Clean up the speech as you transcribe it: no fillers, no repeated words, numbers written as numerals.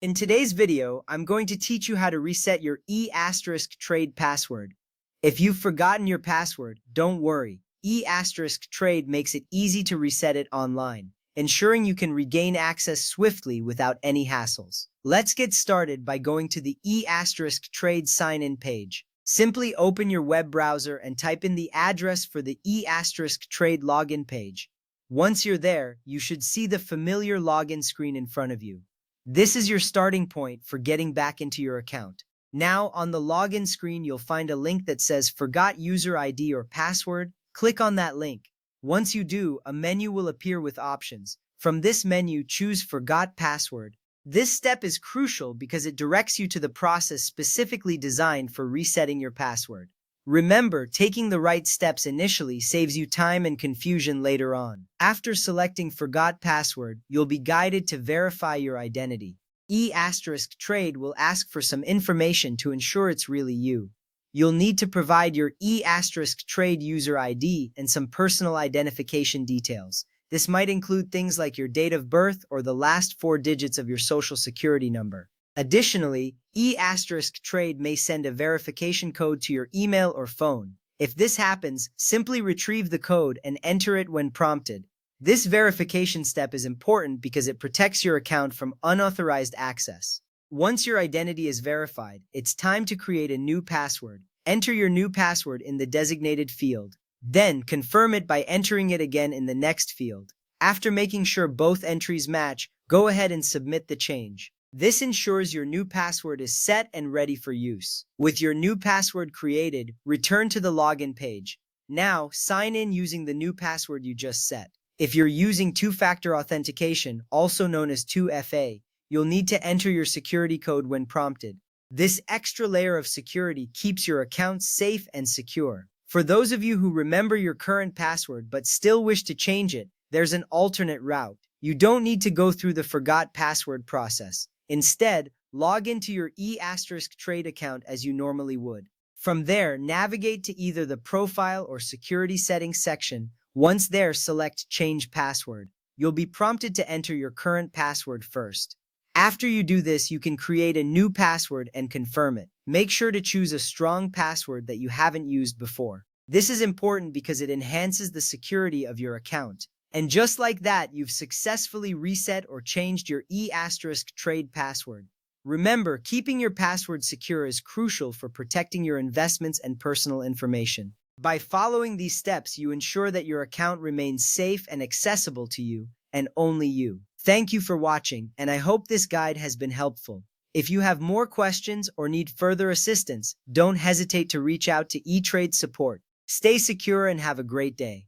In today's video, I'm going to teach you how to reset your *trade password. If you've forgotten your password, don't worry. *trade makes it easy to reset it online, ensuring you can regain access swiftly without any hassles. Let's get started by going to the *trade sign-in page. Simply open your web browser and type in the address for the *trade login page. Once you're there, you should see the familiar login screen in front of you. This is your starting point for getting back into your account. Now, on the login screen, you'll find a link that says Forgot User ID or Password. Click on that link. Once you do, a menu will appear with options. From this menu, choose Forgot Password. This step is crucial because it directs you to the process specifically designed for resetting your password. Remember, taking the right steps initially saves you time and confusion later on. After selecting Forgot Password, you'll be guided to verify your identity. *trade will ask for some information to ensure it's really you. You'll need to provide your *trade user ID and some personal identification details. This might include things like your date of birth or the last 4 digits of your social security number. Additionally, *trade may send a verification code to your email or phone. If this happens, simply retrieve the code and enter it when prompted. This verification step is important because it protects your account from unauthorized access. Once your identity is verified, it's time to create a new password. Enter your new password in the designated field. Then, confirm it by entering it again in the next field. After making sure both entries match, go ahead and submit the change. This ensures your new password is set and ready for use. With your new password created, return to the login page. Now, sign in using the new password you just set. If you're using two-factor authentication, also known as 2FA, you'll need to enter your security code when prompted. This extra layer of security keeps your account safe and secure. For those of you who remember your current password but still wish to change it, there's an alternate route. You don't need to go through the forgot password process. Instead, log into your *trade account as you normally would. From there, navigate to either the Profile or Security Settings section. Once there, select Change Password. You'll be prompted to enter your current password first. After you do this, you can create a new password and confirm it. Make sure to choose a strong password that you haven't used before. This is important because it enhances the security of your account. And just like that, you've successfully reset or changed your *trade password. Remember, keeping your password secure is crucial for protecting your investments and personal information. By following these steps, you ensure that your account remains safe and accessible to you, and only you. Thank you for watching, and I hope this guide has been helpful. If you have more questions or need further assistance, don't hesitate to reach out to eTrade support. Stay secure and have a great day.